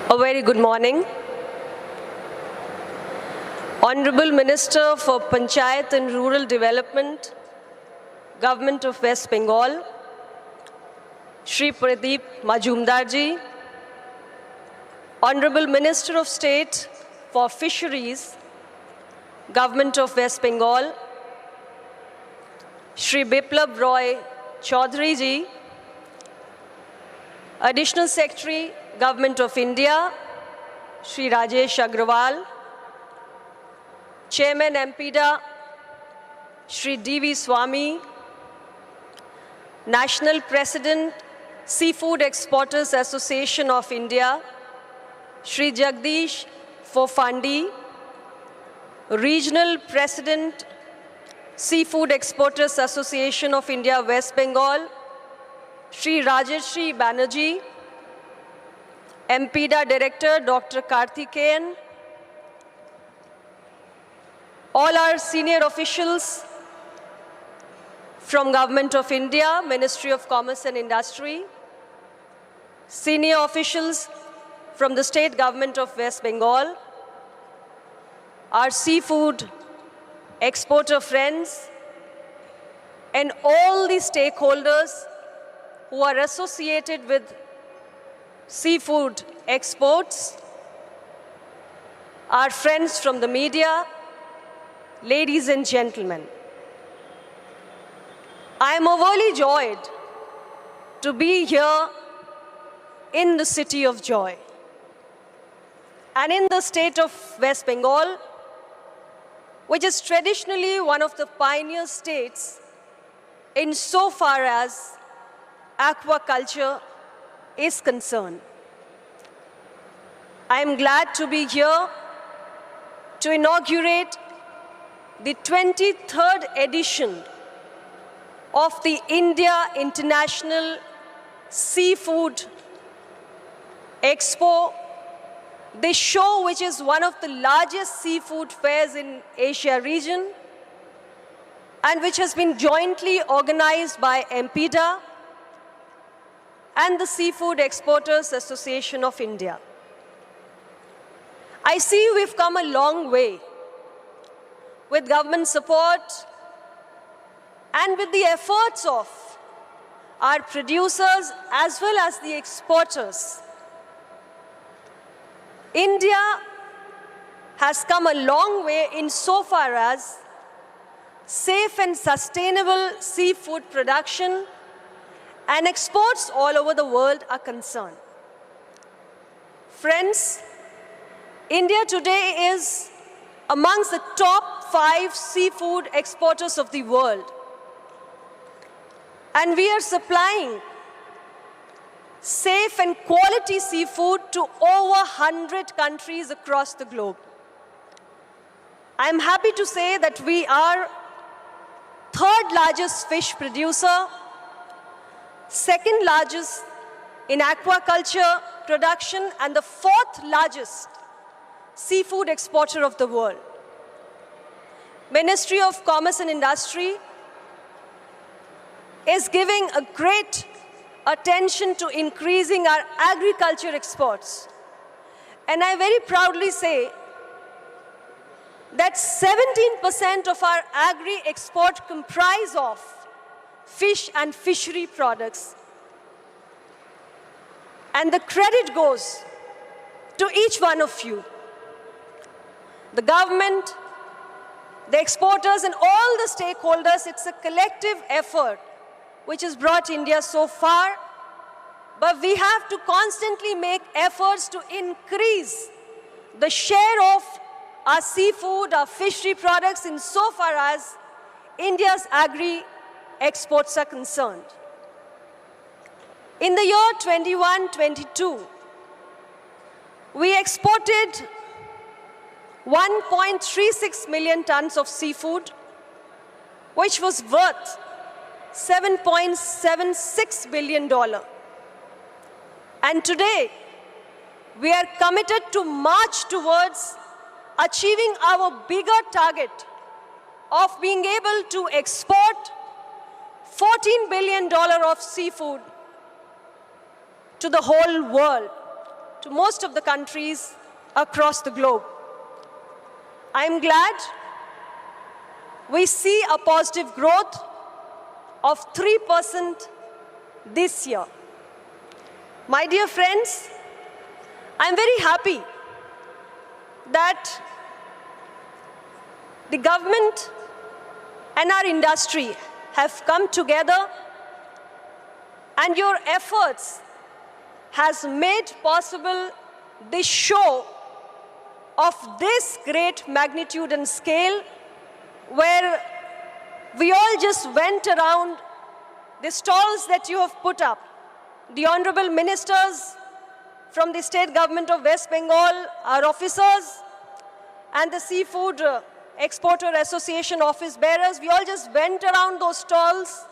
A very good morning. Honorable Minister for Panchayat and Rural Development, Government of West Bengal, Shri Pradeep Majumdarji, Honorable Minister of State for Fisheries, Government of West Bengal, Shri Biplab Roy Chaudhary ji, Additional Secretary, Government of India, Shri Rajesh Agrawal, Chairman MPDA, Shri D.V. Swami, National President, Seafood Exporters Association of India, Shri Jagdish Fofandi, Regional President, Seafood Exporters Association of India, West Bengal, Shri Rajeshri Banerjee, MPDA Director, Dr. Karthikeyan, all our senior officials from Government of India, Ministry of Commerce and Industry, senior officials from the State Government of West Bengal, our seafood exporter friends, and all the stakeholders who are associated with seafood exports, our friends from the media, ladies and gentlemen. I am overly joyed to be here in the city of joy and in the state of West Bengal, which is traditionally one of the pioneer states insofar as aquaculture is concerned. I am glad to be here to inaugurate the 23rd edition of the India International Seafood Expo, the show which is one of the largest seafood fairs in Asia region and which has been jointly organized by MPDA and the Seafood Exporters Association of India. I see we've come a long way with government support and with the efforts of our producers as well as the exporters. India has come a long way insofar as safe and sustainable seafood production and exports all over the world are concerned. Friends, India today is amongst the top 5 seafood exporters of the world. And we are supplying safe and quality seafood to over 100 countries across the globe. I am happy to say that we are third largest fish producer, second largest in aquaculture production, and the 4th largest seafood exporter of the world. Ministry of Commerce and Industry is giving a great attention to increasing our agriculture exports. And I very proudly say that 17% of our agri-export comprise of fish and fishery products. And the credit goes to each one of you. The government, the exporters, and all the stakeholders. It's a collective effort which has brought India so far. But we have to constantly make efforts to increase the share of our seafood, our fishery products insofar as India's agri-exports are concerned. In the year 21-22, we exported 1.36 million tons of seafood, which was worth $7.76 billion. And today, we are committed to march towards achieving our bigger target of being able to export $14 billion of seafood to the whole world. to most of the countries across the globe. I'm glad we see a positive growth of 3% this year. My dear friends, I'm very happy that the government and our industry have come together, and your efforts has made possible this show of this great magnitude and scale, where we all just went around the stalls that you have put up. The honorable ministers from the state government of West Bengal, our officers, and the Seafood Exporter Association office bearers, we all just went around those stalls.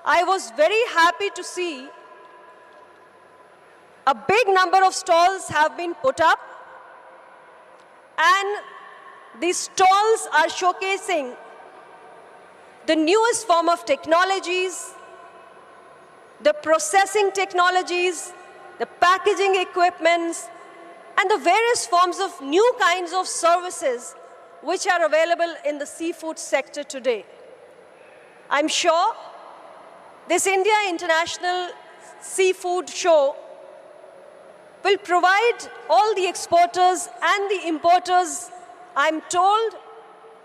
I was very happy to see a big number of stalls have been put up, and these stalls are showcasing the newest form of technologies, the processing technologies, the packaging equipments, and the various forms of new kinds of services which are available in the seafood sector today. I'm sure this India International Seafood Show will provide all the exporters and the importers. I'm told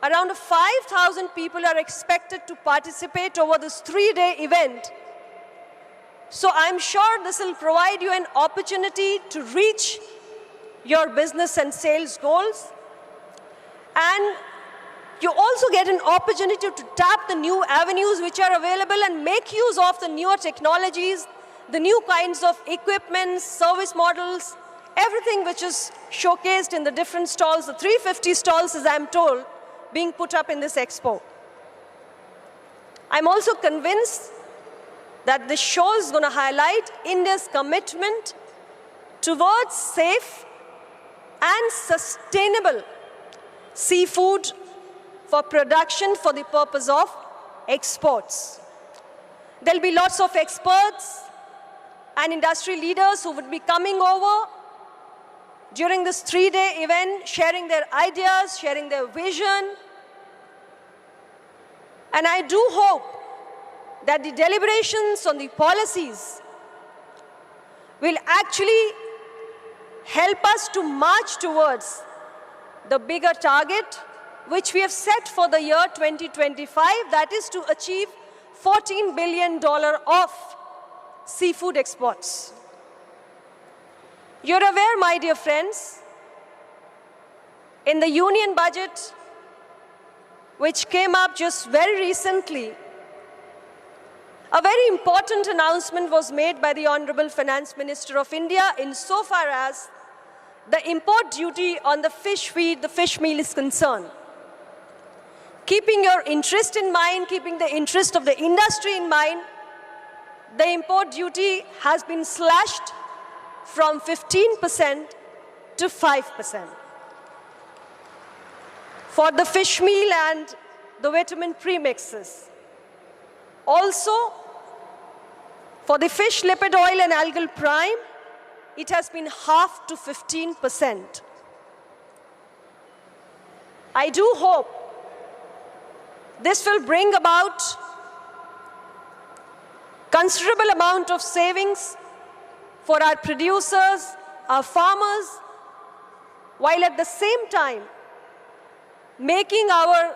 around 5,000 people are expected to participate over this 3-day event. So I'm sure this will provide you an opportunity to reach your business and sales goals. And you also get an opportunity to tap the new avenues which are available and make use of the newer technologies, the new kinds of equipment, service models, everything which is showcased in the different stalls, the 350 stalls, as I'm told, being put up in this expo. I'm also convinced that this show is going to highlight India's commitment towards safe and sustainable seafood for production for the purpose of exports. There'll be lots of experts and industry leaders who would be coming over during this 3-day event, sharing their ideas, sharing their vision. And I do hope that the deliberations on the policies will actually help us to march towards the bigger target which we have set for the year 2025, that is to achieve $14 billion of seafood exports. You're aware, my dear friends, in the union budget, which came up just very recently, a very important announcement was made by the Honorable Finance Minister of India insofar as the import duty on the fish feed, the fish meal is concerned. Keeping your interest in mind, keeping the interest of the industry in mind, the import duty has been slashed from 15% to 5% for the fish meal and the vitamin premixes. Also, for the fish lipid oil and algal prime, it has been halved to 15%. I do hope this will bring about considerable amount of savings for our producers, our farmers, while at the same time making our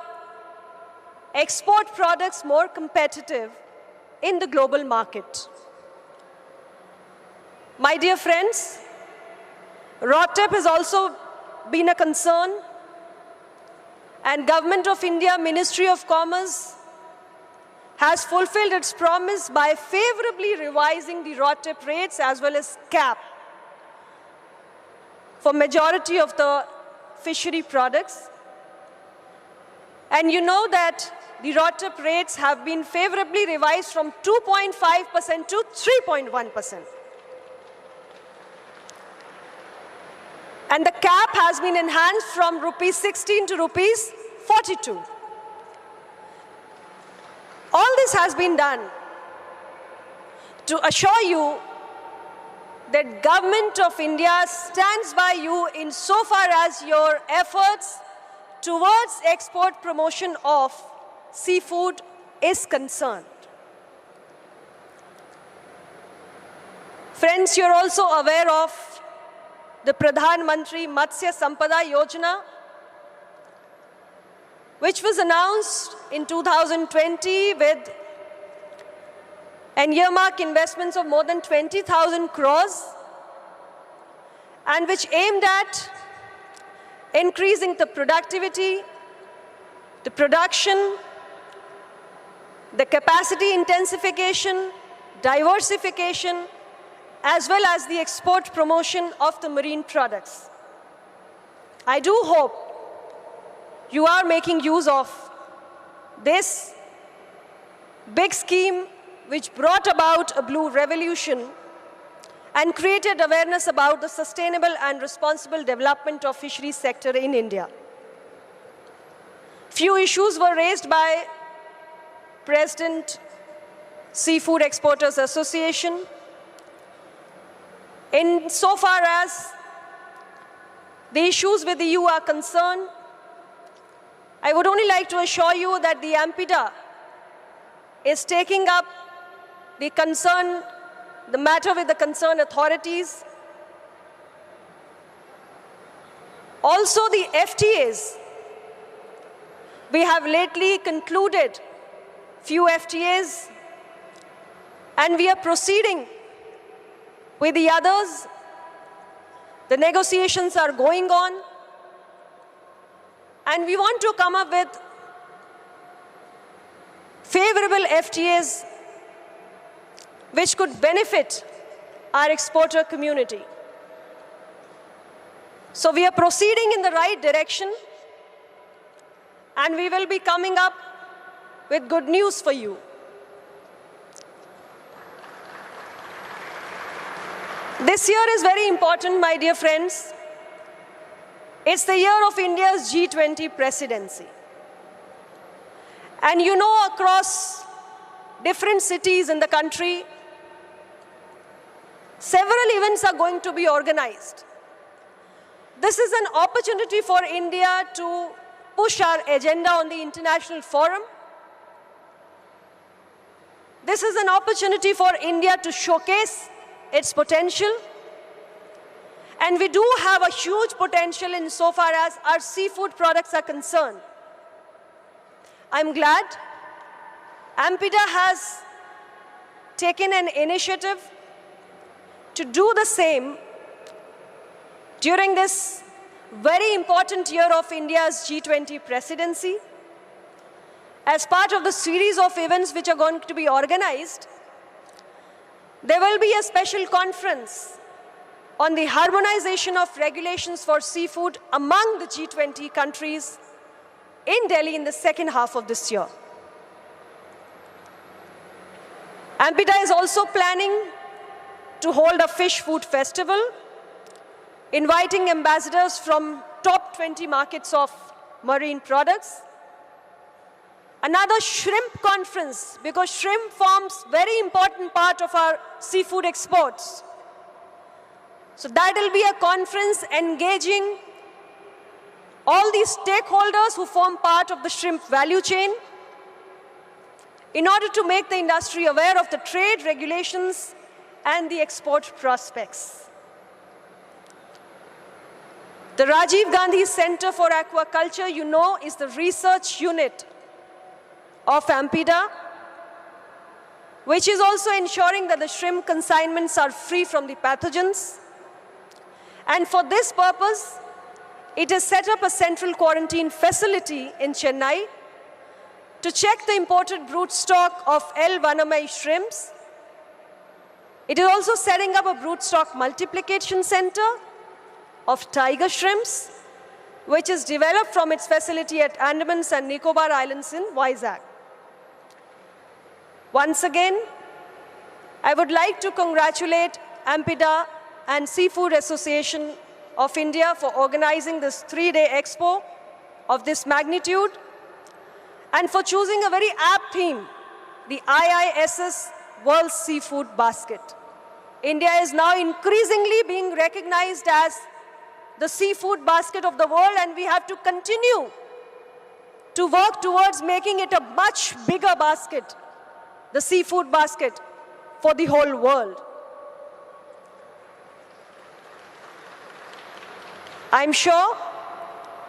export products more competitive in the global market. My dear friends, RoDTEP has also been a concern, and Government of India, Ministry of Commerce has fulfilled its promise by favorably revising the RoDTEP rates as well as cap for majority of the fishery products. And you know that the RoDTEP rates have been favorably revised from 2.5% to 3.1%. And the cap has been enhanced from rupees 16 to rupees 42. All this has been done to assure you that Government of India stands by you insofar as your efforts towards export promotion of seafood is concerned. Friends, you're also aware of the Pradhan Mantri Matsya Sampada Yojana, which was announced in 2020 with an earmark investments of more than 20,000 crores, and which aimed at increasing the productivity, the production, the capacity intensification, diversification, as well as the export promotion of the marine products. I do hope you are making use of this big scheme which brought about a blue revolution and created awareness about the sustainable and responsible development of fisheries sector in India. Few issues were raised by President Seafood Exporters Association. Insofar as the issues with the EU are concerned, I would only like to assure you that the AMPIDA is taking up the matter with the concerned authorities. Also the FTAs. We have lately concluded few FTAs and we are proceeding with the others. The negotiations are going on and we want to come up with favorable FTAs which could benefit our exporter community. So we are proceeding in the right direction and we will be coming up with good news for you. This year is very important, my dear friends. It's the year of India's G20 presidency. And you know, across different cities in the country, several events are going to be organized. This is an opportunity for India to push our agenda on the international forum. This is an opportunity for India to showcase its potential. And we do have a huge potential insofar as our seafood products are concerned. I'm glad AMPIDA has taken an initiative to do the same during this very important year of India's G20 presidency. As part of the series of events which are going to be organized, there will be a special conference on the harmonization of regulations for seafood among the G20 countries in Delhi in the second half of this year. AMPIDA is also planning to hold a fish food festival, inviting ambassadors from top 20 markets of marine products. Another shrimp conference, because shrimp forms very important part of our seafood exports. So that will be a conference engaging all these stakeholders who form part of the shrimp value chain in order to make the industry aware of the trade regulations and the export prospects. The Rajiv Gandhi Center for Aquaculture, you know, is the research unit of AMPIDA, which is also ensuring that the shrimp consignments are free from the pathogens. And for this purpose, it has set up a central quarantine facility in Chennai to check the imported brood stock of L. vanamai shrimps. It is also setting up a brood stock multiplication center of tiger shrimps, which is developed from its facility at Andamans and Nicobar Islands in Vizag. Once again, I would like to congratulate AMPIDA and Seafood Association of India for organizing this 3-day expo of this magnitude and for choosing a very apt theme, the IISS World Seafood Basket. India is now increasingly being recognized as the seafood basket of the world, and we have to continue to work towards making it a much bigger basket, the seafood basket for the whole world. I'm sure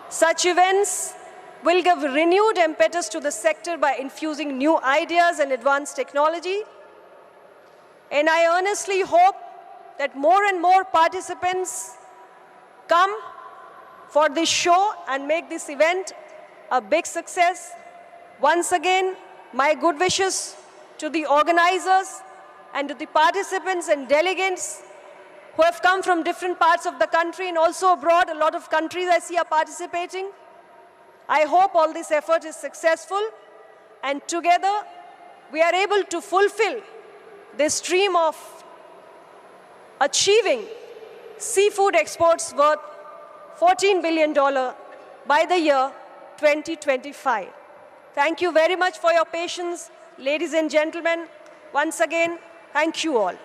such events will give renewed impetus to the sector by infusing new ideas and advanced technology. And I earnestly hope that more and more participants come for this show and make this event a big success. Once again, my good wishes to the organizers and to the participants and delegates who have come from different parts of the country and also abroad. A lot of countries I see are participating. I hope all this effort is successful, and together we are able to fulfill this dream of achieving seafood exports worth $14 billion by the year 2025. Thank you very much for your patience, ladies and gentlemen. Once again, thank you all.